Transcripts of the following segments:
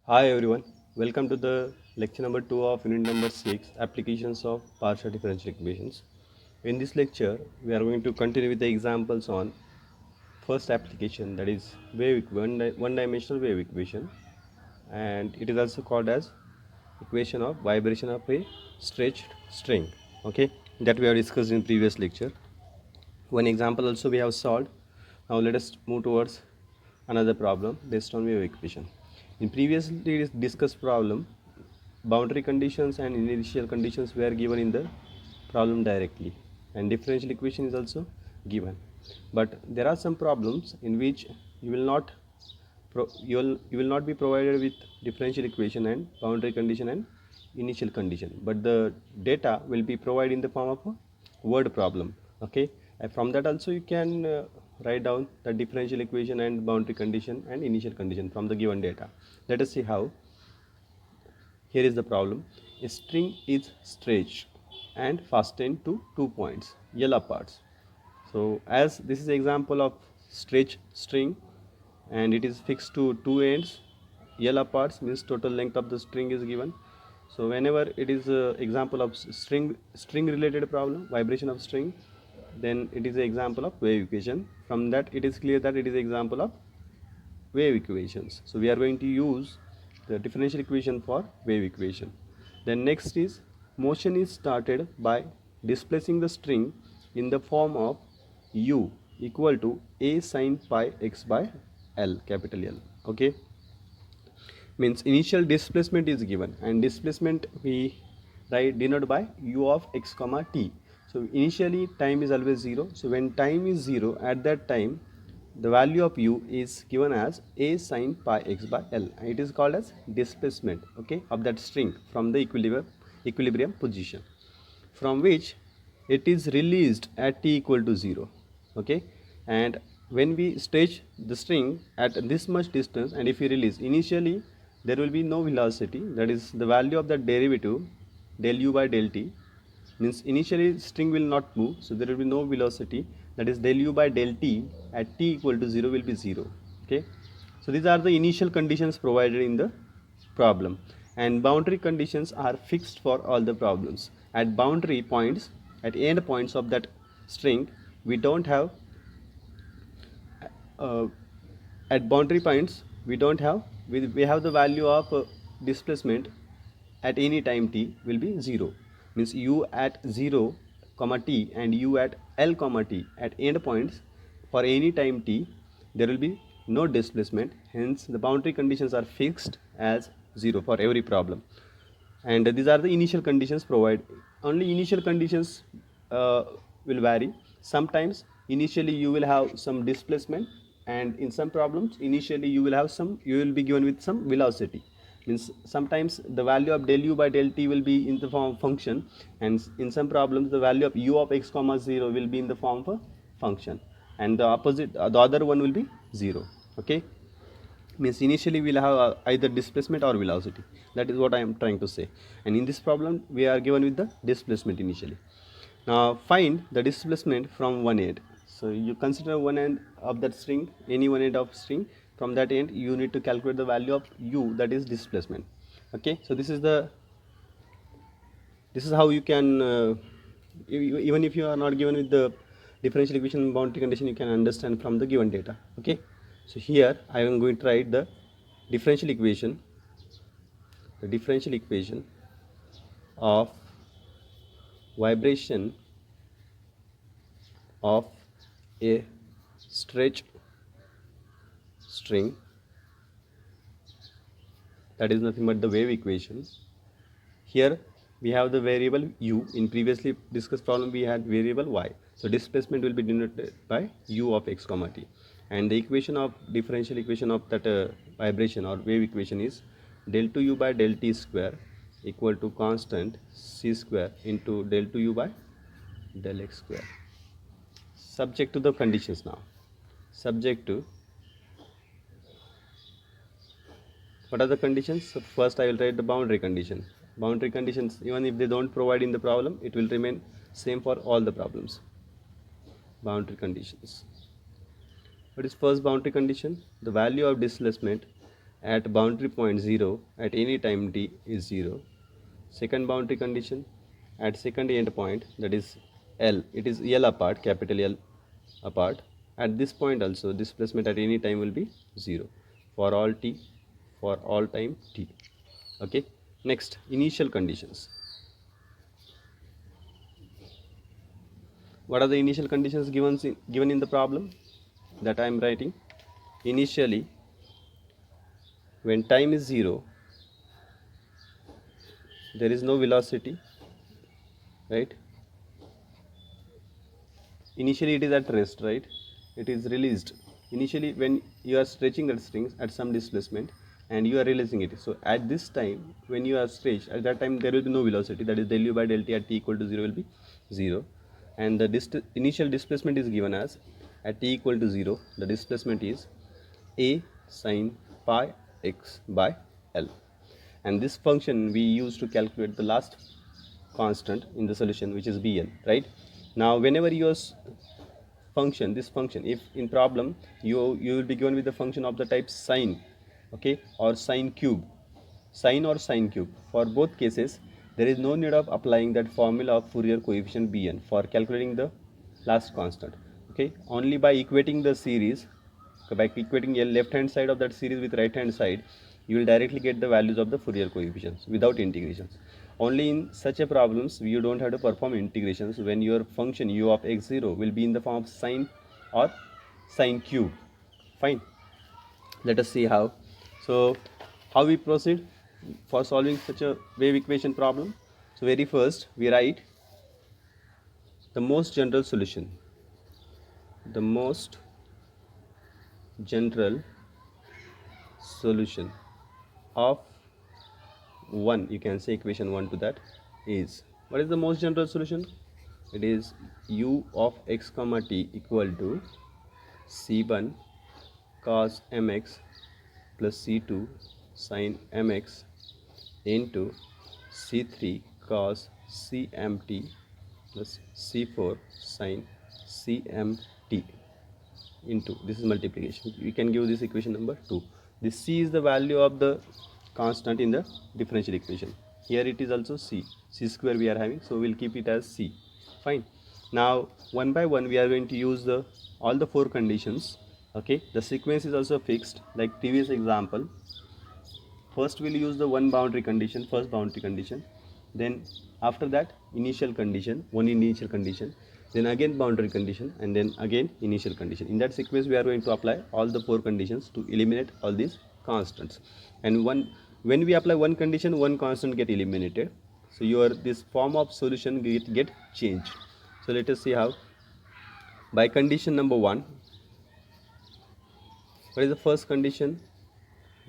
Hi everyone, welcome to the lecture number 2 of unit number 6, applications of partial differential equations. In this lecture, we are going to continue with the examples on first application, that is one-dimensional wave equation, and it is also called as equation of vibration of a stretched string, okay, that we have discussed in previous lecture. One example also we have solved. Now let us move towards another problem based on wave equation. In previously discussed problem, boundary conditions and initial conditions were given in the problem directly, and differential equation is also given. But there are some problems in which you will not be provided with differential equation and boundary condition and initial condition, but the data will be provided in the form of a word problem. Okay, and from that also you can write down the differential equation and boundary condition and initial condition from the given data. Let us see how. Here is the problem. A string is stretched and fastened to 2 points L apart. So as this is an example of stretch string and it is fixed to two ends L apart, means total length of the string is given. So whenever it is an example of string related problem, vibration of string, then it is an example of wave equation. From that it is clear that it is an example of wave equations. So we are going to use the differential equation for wave equation. Then next is motion is started by displacing the string in the form of u equal to a sin pi x by L, capital L. Okay, means initial displacement is given and displacement we write denoted by u of x comma t. So initially time is always 0. So when time is 0, at that time the value of u is given as a sin pi x by L. It is called as displacement, okay, of that string from the equilibrium position, from which it is released at t equal to 0. Okay, and when we stretch the string at this much distance and if we release, initially there will be no velocity, that is the value of the derivative del u by del t, means initially string will not move, so there will be no velocity, that is del u by del t at t equal to 0 will be 0. Okay, so these are the initial conditions provided in the problem, and boundary conditions are fixed for all the problems. At boundary points, at end points of that string, we don't have uh, at boundary points we don't have we have the value of displacement at any time t will be 0, means u at 0 comma t and u at L comma t at end points for any time t there will be no displacement, hence the boundary conditions are fixed as 0 for every problem. And these are the initial conditions provided. Only initial conditions will vary. Sometimes initially you will have some displacement, and in some problems initially you will be given with some velocity, means sometimes the value of del u by del t will be in the form of function, and in some problems the value of u of x comma 0 will be in the form of a function, and the other one will be 0. Okay, means initially we'll have either displacement or velocity. That is what I am trying to say, and in this problem we are given with the displacement initially. Now find the displacement from one end. So you consider one end of that string, any one end of string. From that end you need to calculate the value of u, that is displacement. Okay, so this is how you can even if you are not given with the differential equation boundary condition, you can understand from the given data. Okay, so here I am going to write differential equation the differential equation of vibration of a stretched string, that is nothing but the wave equation. Here we have the variable u. In previously discussed problem we had variable y, so displacement will be denoted by u of x comma t, and the equation of differential equation of that vibration or wave equation is del 2 u by del t square equal to constant c square into del 2 u by del x square, subject to the conditions. Now subject to what are the conditions? So first I will write the boundary condition. Boundary conditions, even if they don't provide in the problem, it will remain same for all the problems. Boundary conditions. What is first boundary condition? The value of displacement at boundary point 0 at any time t is 0. Second boundary condition, at second end point, that is L, it is L apart, capital L apart. At this point also displacement at any time will be 0 for all t, for all time t. Okay. Next, initial conditions. What are the initial conditions given in the problem that I am writing? Initially, when time is 0, there is no velocity, right? Initially it is at rest, right? It is released. Initially when you are stretching that strings at some displacement and you are releasing it. So at this time when you are stretched, at that time there will be no velocity, that is del u by del t at t equal to 0 will be 0. And the initial displacement is given as at t equal to 0, the displacement is a sine pi x by L. And this function we use to calculate the last constant in the solution, which is Bn, right? Now whenever you use function, this function, if in problem you will be given with the function of the type sine, okay, or sine cube, sine or sine cube, for both cases there is no need of applying that formula of Fourier coefficient Bn for calculating the last constant. Okay, only by equating the series, by equating a left hand side of that series with right hand side, you will directly get the values of the Fourier coefficients without integrations. Only in such a problems you don't have to perform integrations when your function u of x0 will be in the form of sine or sine cube. Fine. Let us see how. So how we proceed for solving such a wave equation problem? So very first we write the most general solution. The most general solution of 1, you can say equation 1 to that, is, what is the most general solution? It is u of x comma t equal to c1 cos mx plus c2 sin mx into c3 cos cmt plus c4 sin cmt into, this is multiplication, you can give this equation number 2. This c is the value of the constant in the differential equation. Here it is also c square we are having, so we'll keep it as c. Fine. Now one by one we are going to use the all the 4 conditions. Okay, the sequence is also fixed like previous example. First we'll use the one boundary condition, first boundary condition, then after that initial condition, one initial condition, then again boundary condition, and then again initial condition. In that sequence we are going to apply all the 4 conditions to eliminate all these constants. And when we apply one condition, one constant get eliminated, so your this form of solution get changed. So let us see how. By condition number 1, what is the first condition?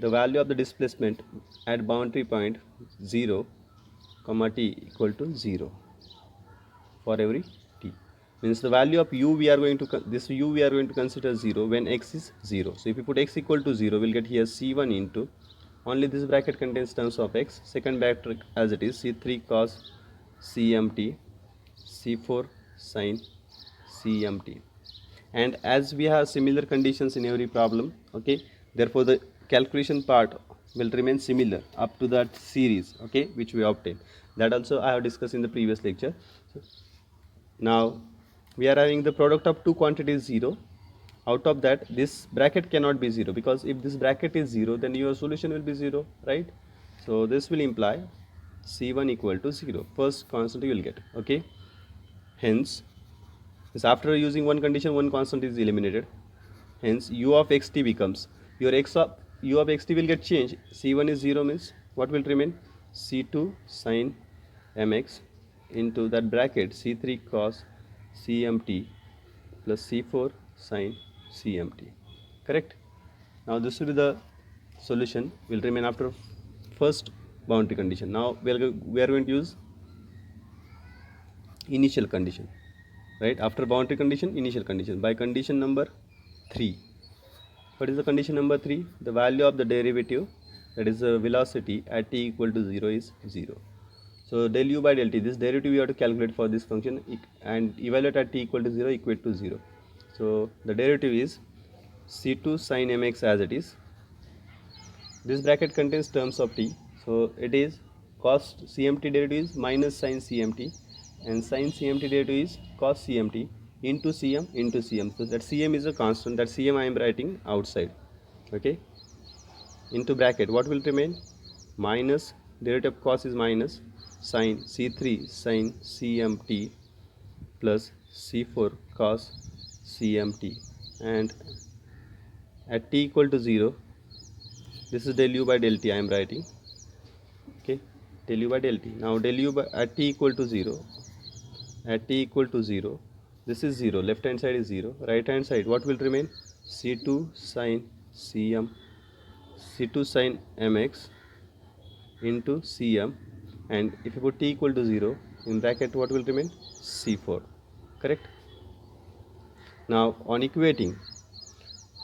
The value of the displacement at boundary point 0 comma t equal to 0 for every t, means the value of u we are going to this u we are going to consider 0 when x is 0. So if you put x equal to 0, we'll get here c1 into, only this bracket contains terms of x, second bracket as it is c3 cos cmt, c4 sin cmt. And as we have similar conditions in every problem, okay, therefore the calculation part will remain similar up to that series, okay, which we obtained. That also I have discussed in the previous lecture. So now we are having the product of two quantities 0. Out of that, this bracket cannot be 0, because if this bracket is 0, then your solution will be 0, right? So this will imply c1 equal to 0, first constant you will get, okay. Hence, after using one condition, one constant is eliminated. Hence u of xt becomes, your u of xt will get changed. c1 is 0 means what will remain? c2 sin mx into that bracket c3 cos cmt plus c4 sin cmt. Correct? Now this will be the solution will remain after first boundary condition. Now we are going to use initial condition, right? After boundary condition, initial condition. By condition number 3, what is the condition number 3? The value of the derivative, that is the velocity at t equal to 0 is 0. So del u by del t, this derivative you have to calculate for this function and evaluate at t equal to 0, equate to 0. So the derivative is c2 sin mx as it is This bracket contains terms of t. So it is cos CMT derivative is minus sin CMT, and sin CMT derivative is cos CMT into CM into CM. So that CM is a constant. That CM I am writing outside. Okay. Into bracket, what will remain? Minus derivative of cos is minus sin C3 sin CMT plus C4 cos CMT, and at t equal to 0, this is del u by del t I am writing. Okay, del u by del t. Now del u by at t equal to 0, at t equal to 0, this is 0, left hand side is 0, right hand side what will remain? C2 sin Cm, C2 sin mx into Cm, and if you put t equal to 0 in bracket, what will remain? C4, correct? Now on equating,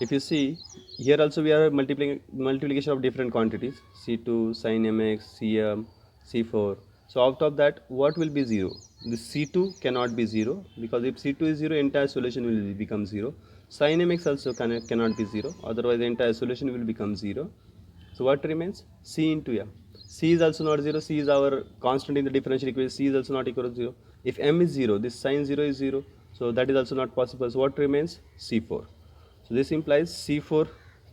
if you see here also we are multiplication of different quantities, C2 sin mx, Cm, C4. So out of that, what will be 0? This C2 cannot be 0, because if C2 is 0, entire solution will become 0. Sin mx also cannot be 0, otherwise the entire solution will become 0. So what remains? C into m. C is also not 0. C is our constant in the differential equation. C is also not equal to 0. If m is 0, this sin 0 is 0. So that is also not possible. So what remains? C4. So this implies C4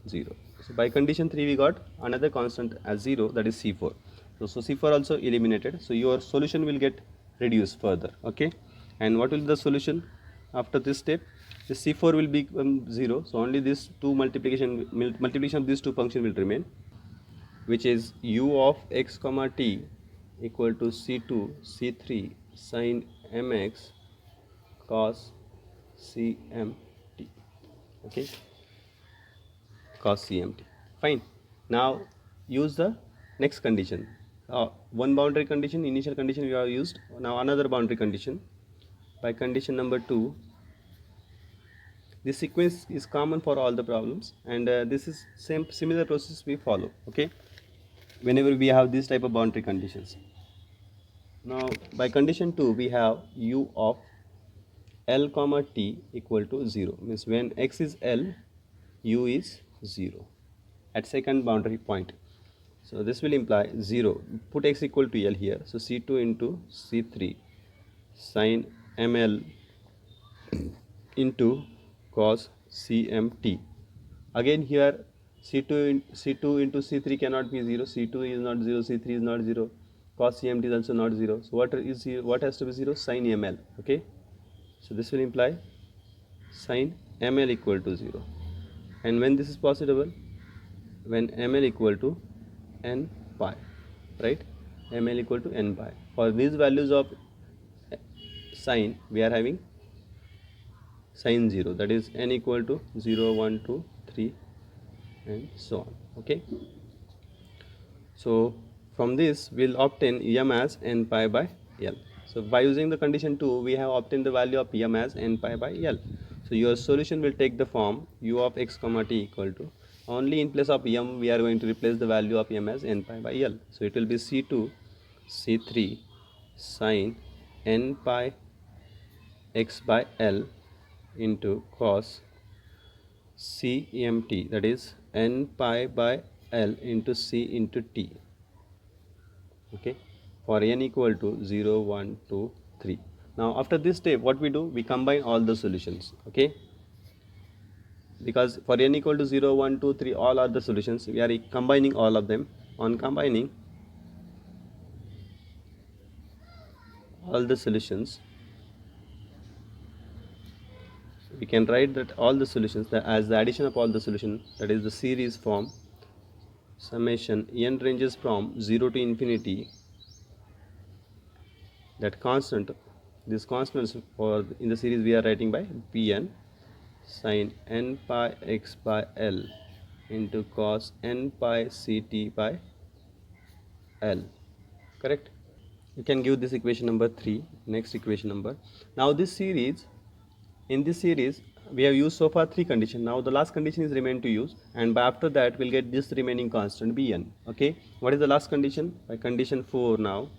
0. So by condition 3 we got another constant as 0, that is C4. So C4 also eliminated. So your solution will get reduced further. Okay. And what will be the solution after this step? The C4 will become 0. So only this multiplication of these two functions will remain, which is u of x comma t equal to C2 C3 sin mx cos CMT. Okay, cos CMT. Fine. Now use the next condition. One boundary condition, initial condition we have used. Now another boundary condition. By condition number 2, this sequence is common for all the problems, and this is similar process we follow. Okay, whenever we have this type of boundary conditions. Now by condition 2 we have u of L comma t equal to 0, means when x is L, u is 0 at second boundary point. So this will imply 0. Put x equal to L here. So C2 into C3 sin ml into cos CMT. Again here C2 into C3 cannot be 0. C2 is not 0. C3 is not 0. Cos CMT is also not 0. So what has to be 0? Sin ml. Okay. So this will imply sin ml equal to 0. And when this is possible? When ml equal to n pi, right? Ml equal to n pi. For these values of sin, we are having sin 0, that is n equal to 0, 1, 2, 3 and so on. Okay. So from this we'll obtain m as n pi by L. So by using the condition 2, we have obtained the value of m as n pi by L. So your solution will take the form u of x comma t equal to, only in place of m we are going to replace the value of m as n pi by L. So it will be C2 C3 sin n pi x by L into cos CMT, that is n pi by L into C into T. Okay, for n equal to 0, 1, 2, 3. Now after this step, what we do? We combine all the solutions. Okay, because for n equal to 0, 1, 2, 3, all are the solutions. We are combining all of them. On combining all the solutions, we can write that all the solutions as the addition of all the solutions, that is the series form summation n ranges from 0 to infinity. That constant, this constants for in the series we are writing by Pn sin n pi x by L into cos n pi Ct by L. Correct? You can give this equation number 3. Next equation number. Now this series, in this series we have used so far 3 conditions. Now the last condition is remain to use, and by after that we'll get this remaining constant Bn. Okay, what is the last condition? By condition 4 now,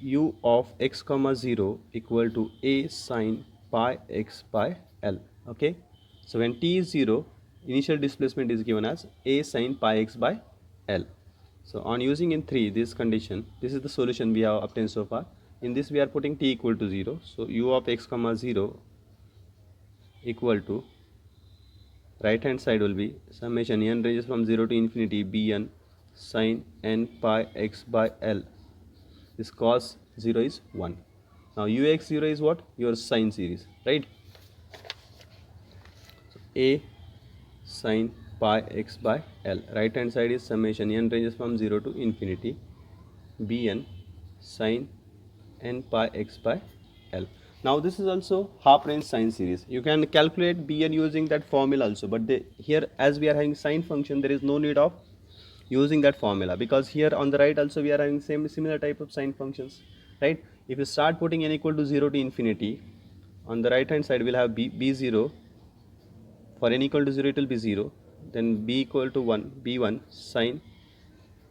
u of x comma 0 equal to a sin pi x by L. Okay, so when t is 0, initial displacement is given as a sine pi x by L. So on using in 3 this condition, this is the solution we have obtained so far. In this we are putting t equal to 0. So u of x comma 0 equal to, right hand side will be summation n ranges from 0 to infinity bn sine n pi x by L. This cos 0 is 1. Now ux0 is what? Your sine series, right? So a sine pi x by L. Right hand side is summation n ranges from 0 to infinity bn sine n pi x by L. Now this is also half range sine series. You can calculate bn using that formula also, but here as we are having sine function, there is no need of using that formula, because here on the right also we are having similar type of sine functions, right? If you start putting n equal to 0 to infinity, on the right hand side we'll have b0. For n equal to 0 it will be 0, then b equal to 1, b1 sine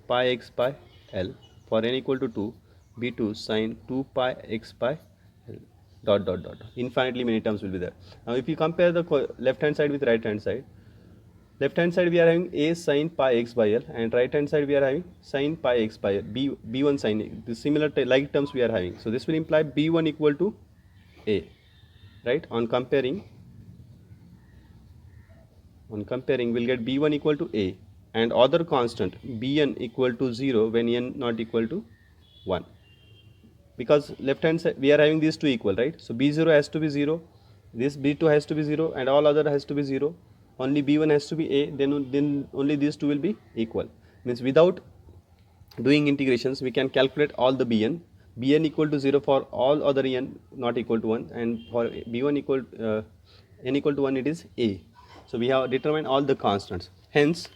pi x by L. For n equal to 2, b2 sine 2 pi x by L, dot dot dot. Infinitely many terms will be there. Now if you compare the left hand side with right hand side, left hand side we are having a sine pi x by L, and right hand side we are having sine pi x by L, b1 sine, the similar like terms we are having. So this will imply b1 equal to a, right? On comparing we'll get b1 equal to a, and other constant bn equal to 0 when n not equal to 1, because left hand side we are having these two equal, right? So b0 has to be 0, this b2 has to be 0, and all other has to be 0. Only b1 has to be a, then only these two will be equal. Means without doing integrations we can calculate all the bn equal to 0 for all other n not equal to 1, and for b1 equal n equal to 1 it is a. So we have determined all the constants. Hence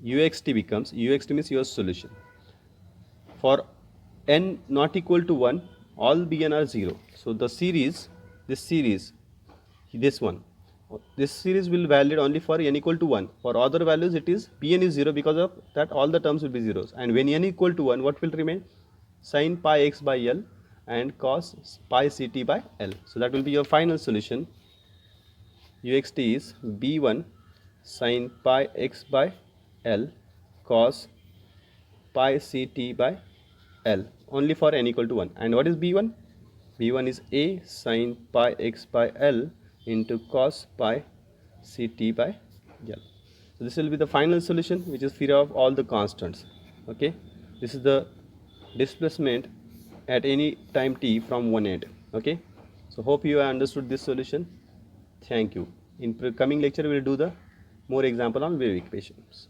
uxt becomes, uxt means your solution. For n not equal to 1, all bn are 0. So the series, this series will valid only for n equal to 1. For other values it is bn is 0, because of that all the terms will be zeros. And when n equal to 1, what will remain? Sin pi x by L and cos pi ct by L. So that will be your final solution. uxt is b1 sin pi x by L cos pi ct by L only for n equal to 1. And what is b1? b1 is a sin pi x by L into cos pi ct by L. So this will be the final solution, which is free of all the constants. Okay, this is the displacement at any time t from one end. Okay, so hope you have understood this solution. Thank you. In coming lecture we will do the more example on wave equations.